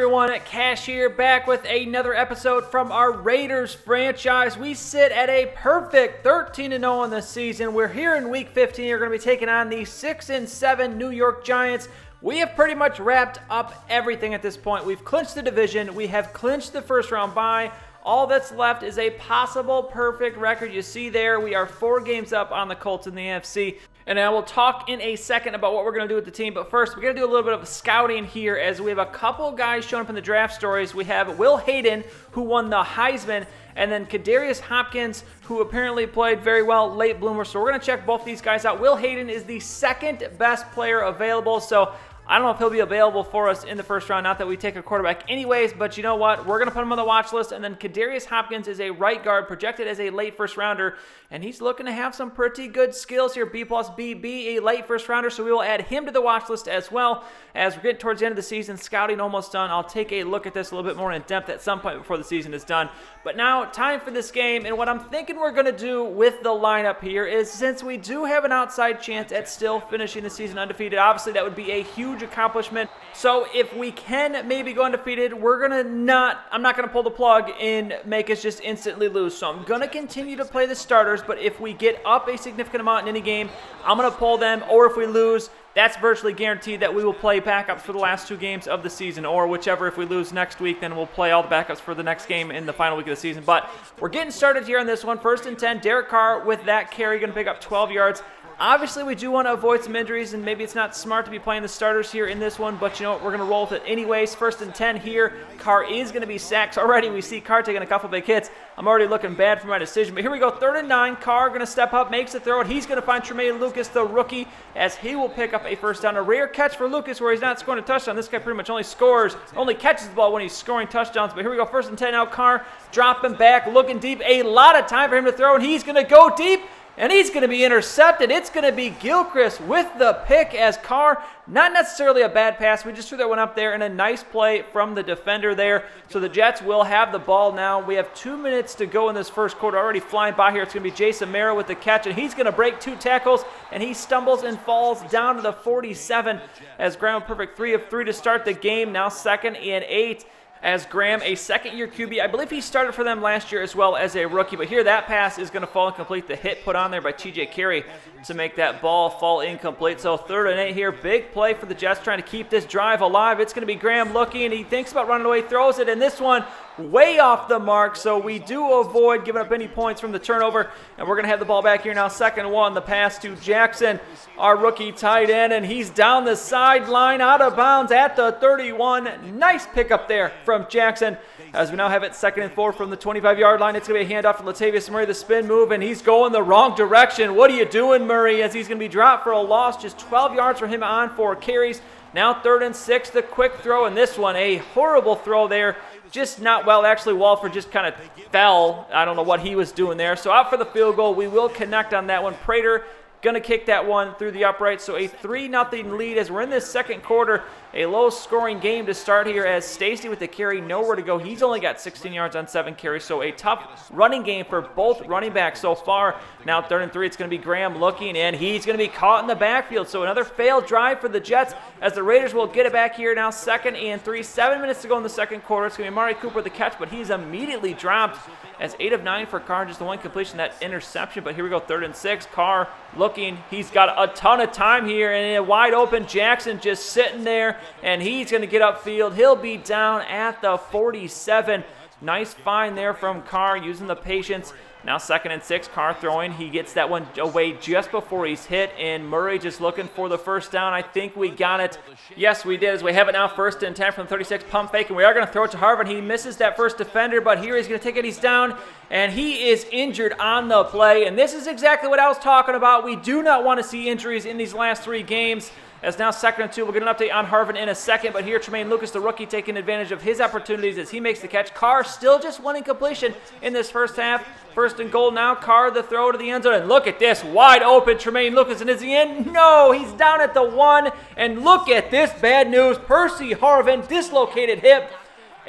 everyone? Cash here, back with another episode from our Raiders franchise. We sit at a perfect 13-0 in this season. We're here in Week 15. You're going to be taking on the 6-7 New York Giants. We have pretty much wrapped up everything at this point. We've clinched the division. We have clinched the first round bye. All that's left is a possible perfect record. You see there, we are 4 games up on the Colts in the AFC. And I will talk in a second about what we're going to do with the team. But first, we're going to do a little bit of scouting here as we have a couple guys showing up in the draft stories. We have Will Hayden, who won the Heisman, and then Kadarius Hopkins, who apparently played very well, late bloomer. So we're going to check both these guys out. Will Hayden is the second best player available, so I don't know if he'll be available for us in the first round. Not that we take a quarterback anyways, but you know what? We're going to put him on the watch list. And then Kadarius Hopkins is a right guard, projected as a late first rounder, and he's looking to have some pretty good skills here. B plus BB, a late first rounder, so we will add him to the watch list as well. As we're getting towards the end of the season, scouting almost done. I'll take a look at this a little bit more in depth at some point before the season is done. But now, time for this game, and what I'm thinking we're going to do with the lineup here is, since we do have an outside chance at still finishing the season undefeated, obviously that would be a huge accomplishment. So if we can maybe go undefeated, I'm not going to pull the plug and make us just instantly lose. So I'm going to continue to play the starters, but if we get up a significant amount in any game, I'm going to pull them, or if we lose, that's virtually guaranteed that we will play backups for the last 2 games of the season, or whichever. If we lose next week, then we'll play all the backups for the next game in the final week of the season. But we're getting started here on this one. 1st and 10, Derek Carr with that carry, going to pick up 12 yards. Obviously, we do want to avoid some injuries, and maybe it's not smart to be playing the starters here in this one, but you know what? We're going to roll with it anyways. 1st and 10 here. Carr is going to be sacked. Already we see Carr taking a couple big hits. I'm already looking bad for my decision, but here we go. 3rd and 9. Carr going to step up, makes the throw, and he's going to find Tremaine Lucas, the rookie, as he will pick up a first down. A rare catch for Lucas where he's not scoring a touchdown. This guy pretty much only catches the ball when he's scoring touchdowns, but here we go. 1st and 10 now. Carr dropping back, looking deep. A lot of time for him to throw, and he's going to go deep. And he's going to be intercepted. It's going to be Gilchrist with the pick as Carr, not necessarily a bad pass. We just threw that one up there, and a nice play from the defender there. So the Jets will have the ball now. We have 2 minutes to go in this first quarter. Already flying by here. It's going to be Jason Mara with the catch, and he's going to break 2 tackles, and he stumbles and falls down to the 47 as Graham perfect 3 of 3 to start the game. Now 2nd and 8. As Graham, a second-year QB. I believe he started for them last year as well as a rookie. But here, that pass is going to fall incomplete. The hit put on there by T.J. Carey to make that ball fall incomplete. So 3rd and 8 here. Big play for the Jets trying to keep this drive alive. It's going to be Graham looking, and he thinks about running away, throws it, and this one way off the mark. So we do avoid giving up any points from the turnover, and we're going to have the ball back here now. 2nd and 1. The pass to Jackson, our rookie tight end, and he's down the sideline, out of bounds at the 31. Nice pickup there from Jackson, as we now have it 2nd and 4 from the 25-yard line. It's going to be a handoff to Latavius Murray, the spin move, and he's going the wrong direction. What are you doing, Murray? As he's going to be dropped for a loss. Just 12 yards for him on 4 carries. Now 3rd and 6, the quick throw, and this one, a horrible throw there. Just not well. Actually, Walford just kind of fell. I don't know what he was doing there. So out for the field goal. We will connect on that one. Prater going to kick that one through the upright. So a 3-0 lead as we're in this second quarter. A low-scoring game to start here as Stacy with the carry, nowhere to go. He's only got 16 yards on 7 carries, so a tough running game for both running backs so far. Now 3rd and 3, it's going to be Graham looking, and he's going to be caught in the backfield. So another failed drive for the Jets as the Raiders will get it back here now. 2nd and 3, 7 minutes to go in the second quarter. It's going to be Amari Cooper with the catch, but he's immediately dropped as 8 of 9 for Carr, just the one completion, that interception. But here we go, 3rd and 6. Carr looking. He's got a ton of time here, and a wide open Jackson just sitting there, and he's going to get upfield. He'll be down at the 47. Nice find there from Carr using the patience. Now 2nd and 6, Carr throwing. He gets that one away just before he's hit, and Murray just looking for the first down. I think we got it. Yes, we did, as we have it now 1st and 10 from 36, pump fake, and we are going to throw it to Harvin. He misses that first defender, but here he's going to take it. He's down, and he is injured on the play, and this is exactly what I was talking about. We do not want to see injuries in these last 3 games. As now 2nd and 2, we'll get an update on Harvin in a second, but here Tremaine Lucas, the rookie, taking advantage of his opportunities as he makes the catch. Carr still just one incompletion in this first half. 1st and goal now. Carr the throw to the end zone, and look at this, wide open Tremaine Lucas, and is he in? No, he's down at the 1, and look at this bad news. Percy Harvin, dislocated hip,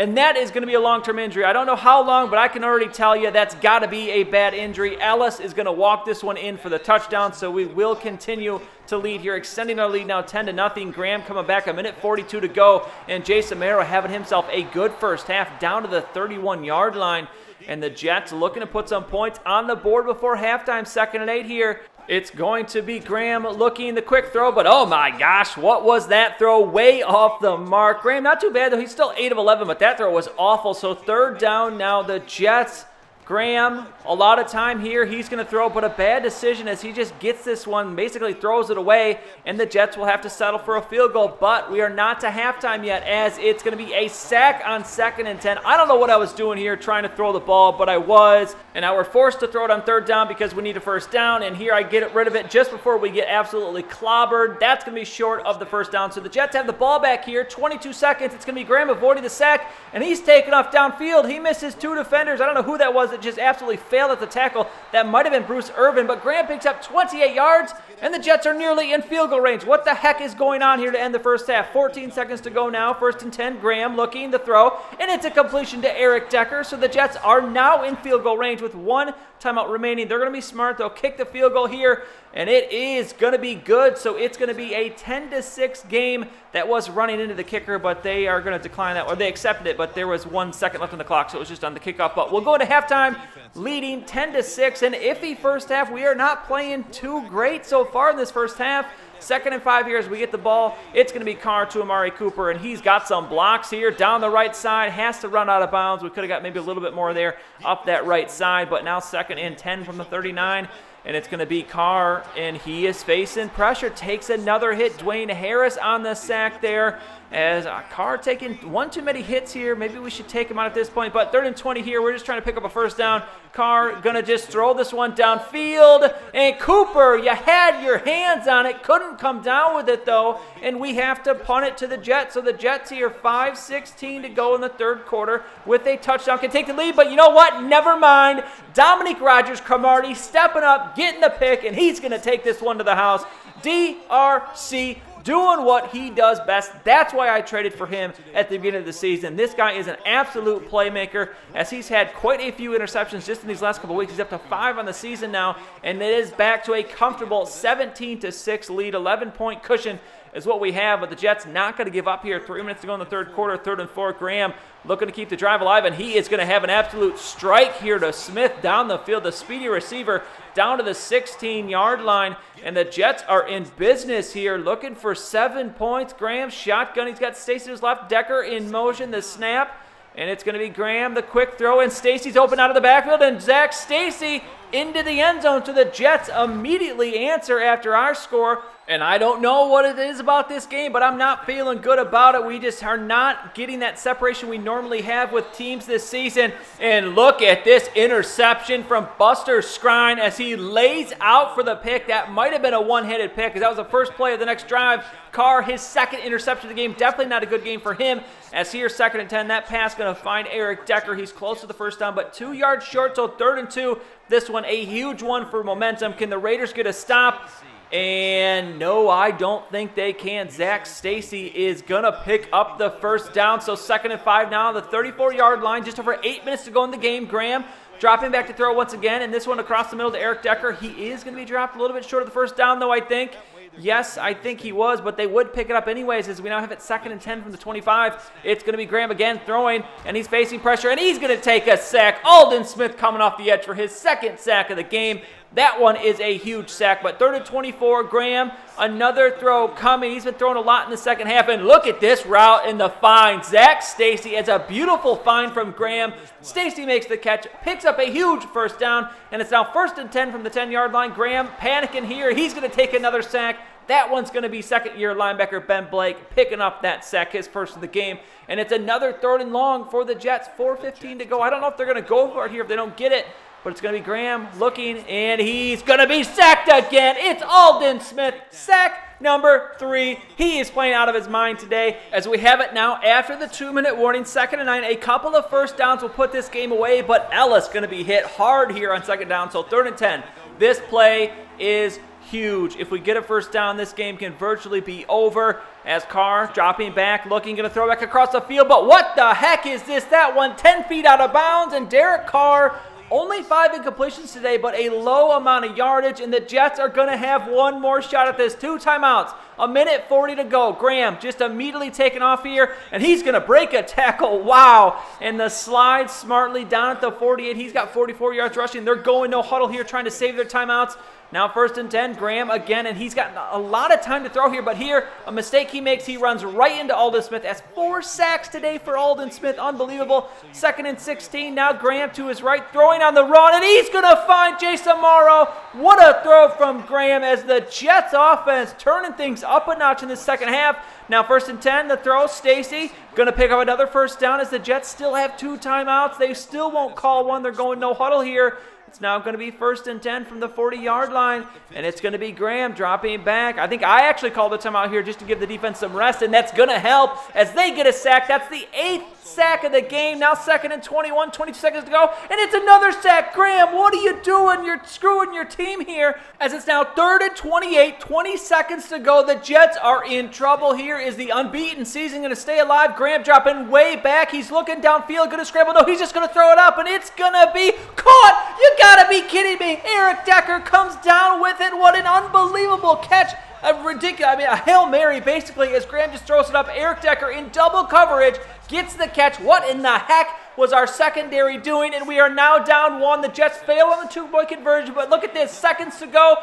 and that is going to be a long-term injury. I don't know how long, but I can already tell you that's got to be a bad injury. Ellis is going to walk this one in for the touchdown, so we will continue to lead here, extending our lead now 10-0. Graham coming back, a minute 42 to go, and Jason Mero having himself a good first half down to the 31-yard line. And the Jets looking to put some points on the board before halftime, 2nd and 8 here. It's going to be Graham looking the quick throw, but oh my gosh, what was that throw? Way off the mark. Graham, not too bad though. He's still 8 of 11, but that throw was awful. So 3rd down now, the Jets. Graham, a lot of time here. He's going to throw, but a bad decision as he just gets this one, basically throws it away, and the Jets will have to settle for a field goal. But we are not to halftime yet, as it's going to be a sack on 2nd and 10. I don't know what I was doing here trying to throw the ball, but I was. And now we're forced to throw it on 3rd down because we need a 1st down, and here I get rid of it just before we get absolutely clobbered. That's going to be short of the 1st down. So the Jets have the ball back here, 22 seconds. It's going to be Graham avoiding the sack, and he's taken off downfield. He misses 2 defenders. I don't know who that was that just absolutely failed at the tackle. That might have been Bruce Irvin, but Graham picks up 28 yards, and the Jets are nearly in field goal range. What the heck is going on here to end the first half? 14 seconds to go now. 1st and 10. Graham looking to throw, and it's a completion to Eric Decker. So the Jets are now in field goal range with 1 timeout remaining. They're going to be smart. They'll kick the field goal here, and it is going to be good. So it's going to be a 10-6 game. That was running into the kicker, but they are going to decline that, or they accepted it, but there was 1 second left on the clock, so it was just on the kickoff. But we'll go into halftime leading 10-6, and iffy first half. We are not playing too great so far in this first half. 2nd and 5 here as we get the ball. It's going to be Carr to Amari Cooper, and he's got some blocks here down the right side. Has to run out of bounds. We could have got maybe a little bit more there up that right side, but now 2nd and 10 from the 39. And it's going to be Carr, and he is facing pressure. Takes another hit. Dwayne Harris on the sack there. As Carr taking one too many hits here. Maybe we should take him out at this point. But 3rd and 20 here. We're just trying to pick up a 1st down. Carr going to just throw this one downfield. And Cooper, you had your hands on it. Couldn't come down with it, though. And we have to punt it to the Jets. So the Jets here, 5:16 to go in the 3rd quarter with a touchdown. Can take the lead, but you know what? Never mind. Dominique Rodgers-Cromartie stepping up, getting the pick, and he's going to take this one to the house. DRC doing what he does best. That's why I traded for him at the beginning of the season. This guy is an absolute playmaker, as he's had quite a few interceptions just in these last couple weeks. He's up to 5 on the season now, and it is back to a comfortable 17-6 lead. 11-point cushion is what we have, but the Jets not going to give up here. 3 minutes to go in the 3rd quarter. 3rd and 4. Graham looking to keep the drive alive, and he is going to have an absolute strike here to Smith down the field. The speedy receiver down to the 16-yard line, and the Jets are in business here, looking for 7 points. Graham shotgun. He's got Stacy to his left. Decker in motion. The snap. And it's going to be Graham, the quick throw, and Stacy's open out of the backfield, and Zach Stacy into the end zone. So the Jets immediately answer after our score. And I don't know what it is about this game, but I'm not feeling good about it. We just are not getting that separation we normally have with teams this season. And look at this interception from Buster Skrine as he lays out for the pick. That might have been a one-handed pick, because that was the first play of the next drive. Carr, his 2nd interception of the game. Definitely not a good game for him, as here 2nd and 10. That pass going to find Eric Decker. He's close to the 1st down, but 2 yards short, so 3rd and 2. This one a huge one for momentum. Can the Raiders get a stop? And no, I don't think they can. Zach Stacy is going to pick up the 1st down. So 2nd and 5 now on the 34-yard line. Just over 8 minutes to go in the game. Graham dropping back to throw once again. And this one across the middle to Eric Decker. He is going to be dropped a little bit short of the 1st down, though, I think. Yes, I think he was, but they would pick it up anyways, as we now have it 2nd and 10 from the 25. It's going to be Graham again throwing, and he's facing pressure, and he's going to take a sack. Aldon Smith coming off the edge for his 2nd sack of the game. That one is a huge sack, but 3rd and 24, Graham, another throw coming. He's been throwing a lot in the 2nd half, and look at this route in the find. Zach Stacy, it's a beautiful find from Graham. Stacy makes the catch, picks up a huge 1st down, and it's now 1st and 10 from the 10-yard line. Graham panicking here. He's going to take another sack. That one's going to be 2nd-year linebacker Ben Blake picking up that sack, his 1st of the game. And it's another 3rd and long for the Jets, 4:15 to go. I don't know if they're going to go for it here if they don't get it, but it's going to be Graham looking, and he's going to be sacked again. It's Aldon Smith, sack number 3. He is playing out of his mind today, as we have it now after the 2-minute warning, 2nd and 9. A couple of 1st downs will put this game away, but Ellis going to be hit hard here on 2nd down, so 3rd and 10. This play is huge. If we get a first down, this game can virtually be over. As Carr dropping back, looking, going to throw back across the field. But what the heck is this? That one 10 feet out of bounds, and Derek Carr, only 5 incompletions today, but a low amount of yardage, and the Jets are going to have one more shot at this. 2 timeouts, 1:40 to go. Graham just immediately taking off here, and he's going to break a tackle. Wow. And the slide smartly down at the 48. He's got 44 yards rushing. They're going no huddle here, trying to save their timeouts. Now 1st and 10, Graham again, and he's got a lot of time to throw here, but here, a mistake he makes, he runs right into Aldon Smith. That's 4 sacks today for Aldon Smith, unbelievable. 2nd and 16, now Graham to his right, throwing on the run, and he's going to find Jason Morrow. What a throw from Graham as the Jets offense turning things up a notch in the second half. Now 1st and 10, the throw, Stacy, going to pick up another first down as the Jets still have 2 timeouts. They still won't call one. They're going no huddle here. It's now going to be 1st and 10 from the 40-yard line, and it's going to be Graham dropping back. I think I actually called the timeout here just to give the defense some rest, and that's going to help as they get a sack. That's the 8th sack of the game. Now 2nd and 21, 22 seconds to go, and it's another sack. Graham, what are you doing? You're screwing your team here as it's now 3rd and 28, 20 seconds to go. The Jets are in trouble here. Is the unbeaten season going to stay alive? Graham dropping way back. He's looking downfield, going to scramble. No, he's just going to throw it up, and it's going to be caught. You gotta be kidding me. Eric Decker comes down with it. What an unbelievable catch. A Hail Mary basically as Graham just throws it up. Eric Decker in double coverage gets the catch. What in the heck was our secondary doing? And we are now down 1. The Jets fail on the 2-point conversion, but look at this. Seconds to go.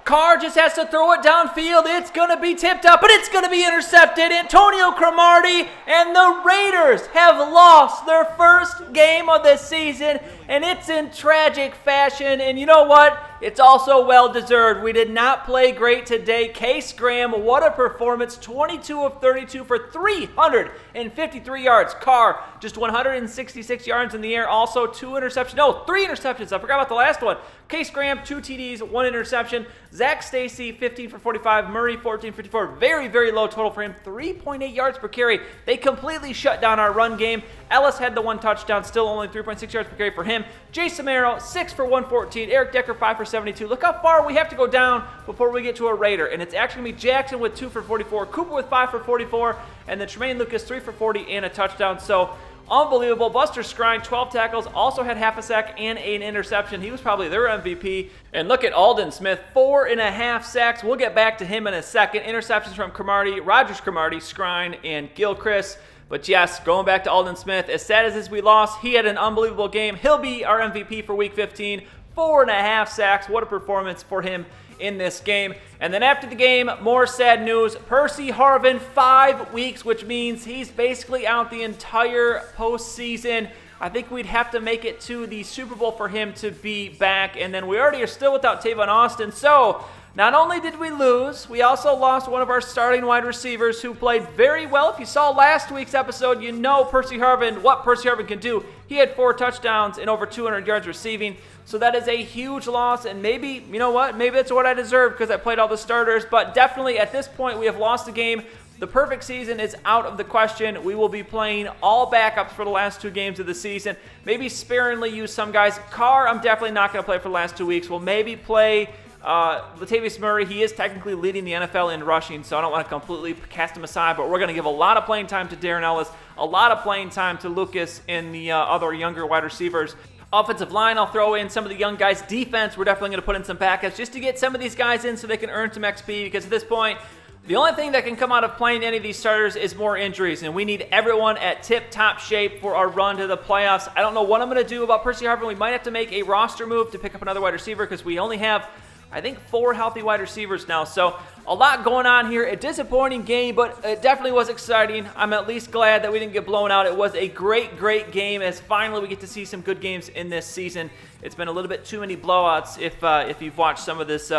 Carr just has to throw it downfield. It's going to be tipped up, but it's going to be intercepted. Antonio Cromartie and the Raiders have lost their first game of the season, and it's in tragic fashion. And you know what? It's also well-deserved. We did not play great today. Case Graham, what a performance. 22 of 32 for 353 yards. Carr, just 166 yards in the air. Also 2 interceptions. No, 3 interceptions. I forgot about the last one. Case Graham, 2 TDs, 1 interception. Zach Stacy, 15 for 45. Murray, 14 for 54. Very, very low total for him. 3.8 yards per carry. They completely shut down our run game. Ellis had the 1 touchdown, still only 3.6 yards per carry for him. Jason Morrow, 6 for 114. Eric Decker, 5 for 72. Look how far we have to go down before we get to a Raider. And it's actually going to be Jackson with 2 for 44, Cooper with 5 for 44, and then Tremaine Lucas, 3 for 40 and a touchdown. So unbelievable. Buster Skrine, 12 tackles, also had half a sack and an interception. He was probably their MVP. And look at Aldon Smith, 4.5 sacks. We'll get back to him in a second. Interceptions from Cromartie, Rogers Cromartie, Skrine, and Gilchrist. But yes, going back to Aldon Smith, as sad as this we lost, he had an unbelievable game. He'll be our MVP for Week 15. 4.5 sacks. What a performance for him in this game. And then after the game, more sad news. Percy Harvin, 5 weeks, which means he's basically out the entire postseason. I think we'd have to make it to the Super Bowl for him to be back. And then we already are still without Tavon Austin. So not only did we lose, we also lost one of our starting wide receivers who played very well. If you saw last week's episode, you know what Percy Harvin can do. He had 4 touchdowns and over 200 yards receiving. So that is a huge loss, and maybe, you know what, maybe that's what I deserve because I played all the starters. But definitely at this point, we have lost the game. The perfect season is out of the question. We will be playing all backups for the last 2 games of the season. Maybe sparingly use some guys. Carr, I'm definitely not going to play for the last 2 weeks. We'll maybe play Latavius Murray. He is technically leading the NFL in rushing, so I don't want to completely cast him aside, but we're going to give a lot of playing time to Darren Ellis, a lot of playing time to Lucas and the other younger wide receivers. Offensive line, I'll throw in some of the young guys. Defense, we're definitely going to put in some backups just to get some of these guys in so they can earn some XP, because at this point, the only thing that can come out of playing any of these starters is more injuries, and we need everyone at tip-top shape for our run to the playoffs. I don't know what I'm going to do about Percy Harvin. We might have to make a roster move to pick up another wide receiver because we only have, I think, 4 healthy wide receivers now. So a lot going on here. A disappointing game, but it definitely was exciting. I'm at least glad that we didn't get blown out. It was a great, great game as finally we get to see some good games in this season. It's been a little bit too many blowouts if you've watched some of this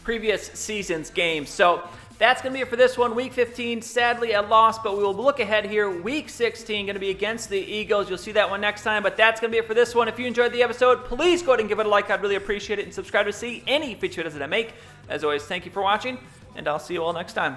previous season's games. So that's going to be it for this one. Week 15, sadly a loss, but we will look ahead here. Week 16, going to be against the Eagles. You'll see that one next time, but that's going to be it for this one. If you enjoyed the episode, please go ahead and give it a like. I'd really appreciate it, and subscribe to see any future videos that I make. As always, thank you for watching, and I'll see you all next time.